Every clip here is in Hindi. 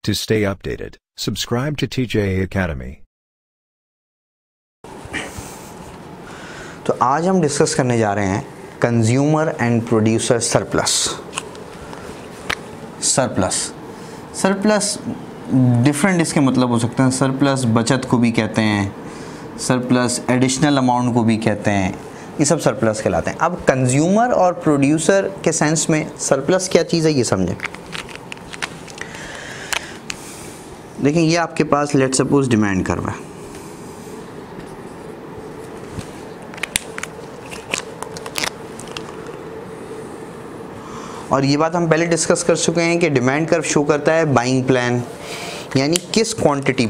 To stay updated, subscribe to TJA Academy. तो आज हम डिस्कस करने जा रहे हैं consumer and producer surplus different इसके मतलब हो सकते हैं। सरप्लस बचत को भी कहते हैं, सरप्लस एडिशनल अमाउंट को भी कहते हैं, ये सब सरप्लस कहलाते हैं। अब कंज्यूमर और प्रोड्यूसर के सेंस में सरप्लस क्या चीज़ है ये समझें। देखिए ये आपके पास लेट सपोज डिमांड कर्व है, और ये बात हम पहले डिस्कस कर चुके हैं कि डिमांड कर्व शो करता है बाइंग प्लान, यानी किस क्वांटिटी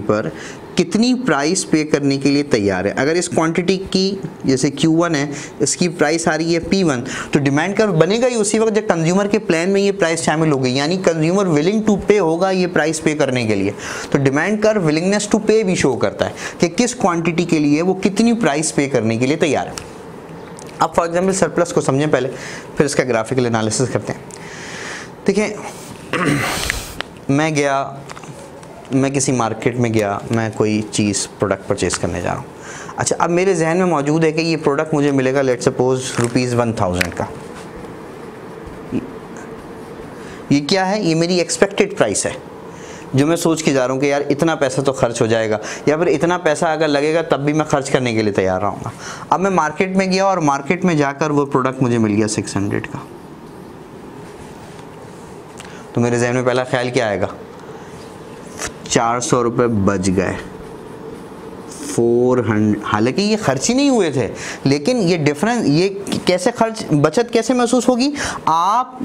पर कितनी प्राइस पे करने के लिए तैयार है। अगर इस क्वांटिटी की जैसे Q1 है, इसकी प्राइस आ रही है P1, तो डिमांड कर्व बनेगा ही उसी वक्त जब कंज्यूमर के प्लान में ये प्राइस शामिल हो गई, यानी कंज्यूमर विलिंग टू पे होगा ये प्राइस पे करने के लिए। तो डिमांड कर्व विलिंगनेस टू पे भी शो करता है कि किस क्वांटिटी के लिए वो कितनी प्राइस पे करने के लिए तैयार है। अब फॉर एग्जाम्पल सरप्लस को समझें पहले, फिर इसका ग्राफिकल एनालिसिस करते हैं। देखिए मैं किसी मार्केट में गया, मैं कोई चीज़ प्रोडक्ट परचेज करने जा रहा हूँ। अच्छा, अब मेरे जहन में मौजूद है कि ये प्रोडक्ट मुझे मिलेगा लेट सपोज ₹1000 का। ये क्या है? ये मेरी एक्सपेक्टेड प्राइस है जो मैं सोच के जा रहा हूँ कि यार इतना पैसा तो खर्च हो जाएगा, या फिर इतना पैसा अगर लगेगा तब भी मैं खर्च करने के लिए तैयार रहूँगा। अब मैं मार्केट में गया और मार्केट में जाकर वो प्रोडक्ट मुझे मिल गया 600 का। तो मेरे जहन में पहला ख्याल क्या आएगा? 400 रुपये बच गए, 400। हालांकि ये खर्च ही नहीं हुए थे, लेकिन ये डिफरेंस, ये कैसे बचत कैसे महसूस होगी? आप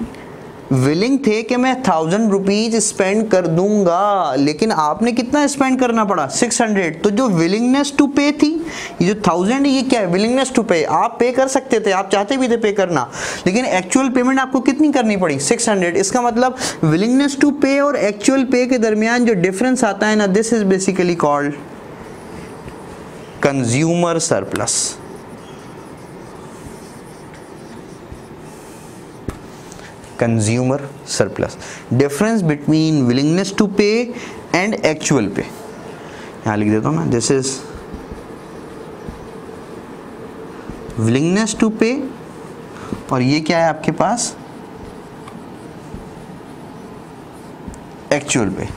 विलिंग थे कि मैं 1000 रुपीज स्पेंड कर दूंगा, लेकिन आपने कितना स्पेंड करना पड़ा? 600। तो जो विलिंगनेस टू पे थी, ये जो 1000 है, ये क्या है? विलिंगनेस टू पे। आप पे कर सकते थे, आप चाहते भी थे पे करना, लेकिन एक्चुअल पेमेंट आपको कितनी करनी पड़ी? 600। इसका मतलब विलिंगनेस टू पे और एक्चुअल पे के दरमियान जो डिफरेंस आता है ना, this is basically called consumer surplus. Consumer surplus, difference between willingness to pay and actual pay. यहां लिख देता हूं मैं, दिस इज विलिंगनेस टू पे, और ये क्या है आपके पास? एक्चुअल पे।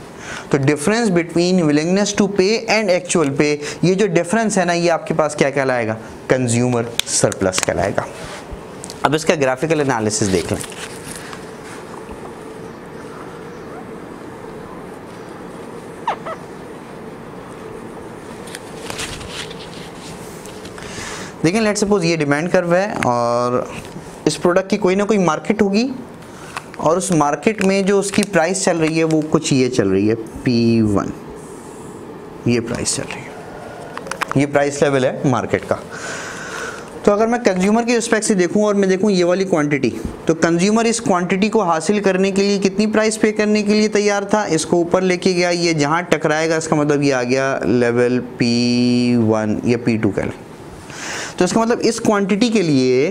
तो difference between willingness to pay and actual पे, ये जो डिफरेंस है ना, ये आपके पास क्या कहलाएगा? कंज्यूमर सरप्लस कहलाएगा। अब इसका ग्राफिकल एनालिसिस देख लें। देखिए लेट्स सपोज ये डिमांड कर्व है, और इस प्रोडक्ट की कोई ना कोई मार्केट होगी, और उस मार्केट में जो उसकी प्राइस चल रही है वो कुछ ये चल रही है P1, ये प्राइस चल रही है, ये प्राइस लेवल है मार्केट का। तो अगर मैं कंज्यूमर के रिस्पेक्ट से देखूं और मैं देखूं ये वाली क्वांटिटी, तो कंज्यूमर इस क्वांटिटी को हासिल करने के लिए कितनी प्राइस पे करने के लिए तैयार था? इसको ऊपर लेके गया, ये जहां टकराएगा इसका मतलब ये आ गया लेवल P1 या P2 कह लें। तो इसका मतलब इस क्वांटिटी के लिए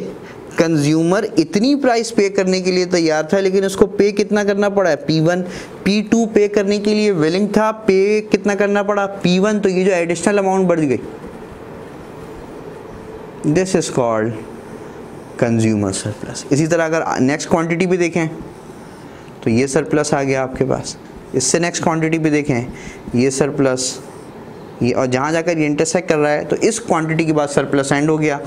कंज्यूमर इतनी प्राइस पे करने के लिए तैयार था, लेकिन उसको पे कितना करना पड़ा है? P1। P2 पे करने के लिए विलिंग था, पे कितना करना पड़ा? P1। तो ये जो एडिशनल अमाउंट बढ़ गई, this is called consumer surplus. इसी तरह अगर नेक्स्ट क्वांटिटी पे देखें तो ये सरप्लस आ गया आपके पास, इससे नेक्स्ट क्वांटिटी पे देखें ये सरप्लस, ये, और जहाँ जाकर ये इंटरसेक्ट कर रहा है तो इस क्वांटिटी के बाद सरप्लस एंड हो गया,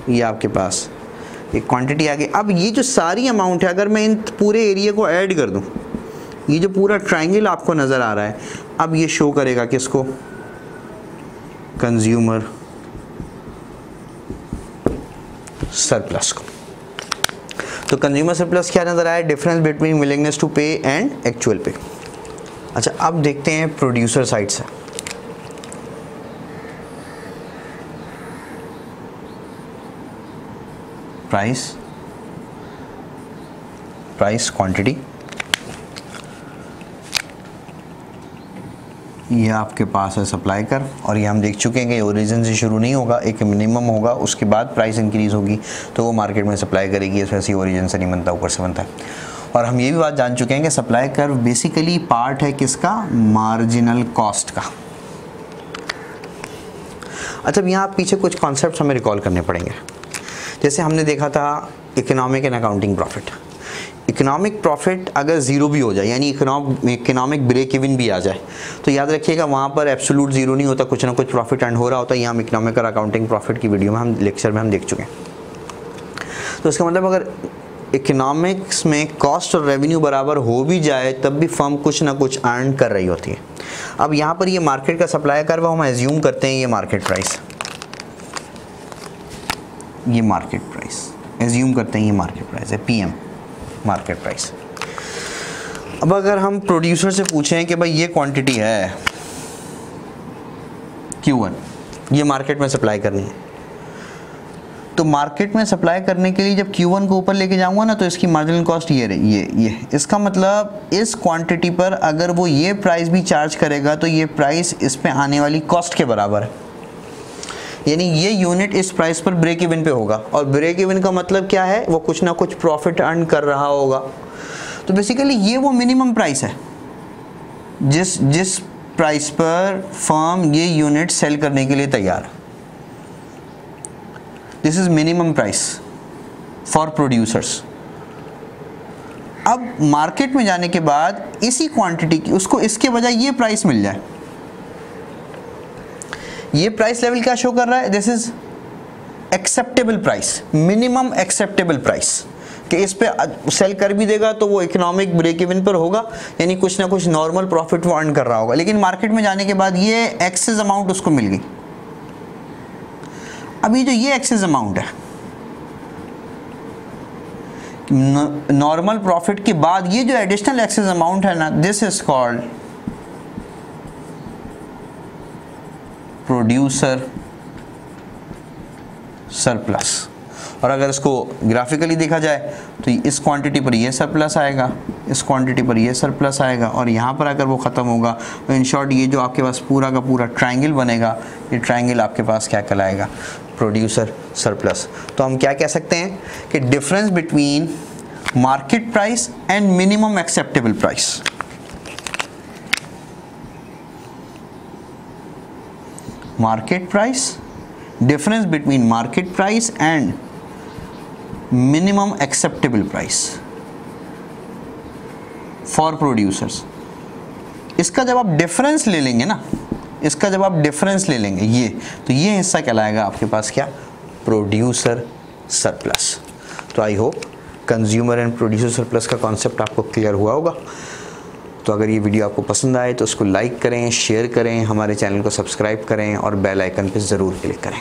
ये आपके पास एक क्वांटिटी आ गई। अब ये जो सारी अमाउंट है, अगर मैं इन पूरे एरिया को ऐड कर दूं, ये जो पूरा ट्रायंगल आपको नज़र आ रहा है, अब ये शो करेगा किसको? कंज्यूमर सरप्लस को। तो कंज्यूमर सरप्लस क्या नज़र आया? Difference between willingness to pay and actual पे। अच्छा, अब देखते हैं प्रोड्यूसर साइड से। प्राइस क्वांटिटी, ये आपके पास है सप्लाई कर्व, और ये हम देख चुके हैं कि ओरिजिन से शुरू नहीं होगा, एक मिनिमम होगा, उसके बाद प्राइस इंक्रीज होगी तो वो मार्केट में सप्लाई करेगी। ऐसे ओरिजिन से नहीं बनता, ऊपर से बनता है। और हम ये भी बात जान चुके हैं कि सप्लाई कर्व बेसिकली पार्ट है किसका, मार्जिनल कॉस्ट का। अच्छा, अब यहाँ पीछे कुछ कॉन्सेप्ट्स हमें रिकॉल करने पड़ेंगे। जैसे हमने देखा था economic and accounting profit. Economic profit अगर ज़ीरो भी हो जाए, यानी इकोनॉमिक ब्रेक इवन भी आ जाए, तो याद रखिएगा वहाँ पर एब्सोल्यूट ज़ीरो नहीं होता, कुछ ना कुछ प्रॉफिट अर्न हो रहा होता है। यहाँ हम इकोनॉमिक और अकाउंटिंग प्रॉफिट की वीडियो में हम लेक्चर में हम देख चुके हैं। तो इसका मतलब अगर इकोनॉमिक्स में कॉस्ट और रेवेन्यू बराबर हो भी जाए तब भी फर्म कुछ ना कुछ अर्न कर रही होती है। अब यहाँ पर ये मार्केट का सप्लाई कर्व हम एज्यूम करते हैं, ये मार्केट प्राइस, ये मार्केट प्राइस एज्यूम करते हैं, ये मार्केट प्राइस है, पीएम मार्केट प्राइस। अब अगर हम प्रोड्यूसर से पूछें कि भाई ये क्वांटिटी है Q1, ये मार्केट में सप्लाई करनी है, तो मार्केट में सप्लाई करने के लिए जब Q1 को ऊपर लेके जाऊंगा ना, तो इसकी मार्जिनल कॉस्ट ये रही, ये इसका मतलब इस क्वांटिटी पर अगर वो ये प्राइस भी चार्ज करेगा तो ये प्राइस इस पे आने वाली कॉस्ट के बराबर है। यानी ये यूनिट इस प्राइस पर ब्रेक इवन पे होगा, और ब्रेक इवन का मतलब क्या है, वो कुछ ना कुछ प्रॉफिट अर्न कर रहा होगा। तो बेसिकली ये वो मिनिमम प्राइस है जिस प्राइस पर फर्म ये यूनिट सेल करने के लिए तैयार है। This is minimum price for producers. अब मार्केट में जाने के बाद इसी क्वांटिटी की उसको इसके बजाय ये प्राइस मिल जाए, ये प्राइस लेवल क्या शो कर रहा है, this is acceptable price, minimum acceptable price, कि इस पे सेल कर भी देगा तो वो इकोनॉमिक ब्रेक इवन पर होगा, यानी कुछ ना कुछ नॉर्मल प्रॉफिट वो अर्न कर रहा होगा। लेकिन मार्केट में जाने के बाद ये एक्सेस अमाउंट उसको मिल गई। अभी जो ये एक्सेस अमाउंट है नॉर्मल प्रॉफिट के बाद, ये जो एडिशनल एक्सेस अमाउंट है ना, this is called producer surplus. और अगर इसको ग्राफिकली देखा जाए तो इस क्वांटिटी पर ये सरप्लस आएगा, इस क्वांटिटी पर ये सरप्लस आएगा, और यहाँ पर अगर वो ख़त्म होगा तो इन शॉर्ट ये जो आपके पास पूरा का पूरा ट्रायंगल बनेगा, ये ट्रायंगल आपके पास क्या कहलाएगा, प्रोड्यूसर सरप्लस। तो हम क्या कह सकते हैं कि difference between market price and minimum acceptable price, market price, difference between market price and minimum acceptable price for producers। इसका जब आप डिफरेंस ले लेंगे ना, इसका जब आप डिफरेंस ले लेंगे ये, तो ये हिस्सा कहलाएगा आपके पास क्या, प्रोड्यूसर सरप्लस। तो I hope consumer and producer surplus का कॉन्सेप्ट आपको क्लियर हुआ होगा। तो अगर ये वीडियो आपको पसंद आए तो उसको लाइक करें, शेयर करें, हमारे चैनल को सब्सक्राइब करें और बेल आइकन पर ज़रूर क्लिक करें।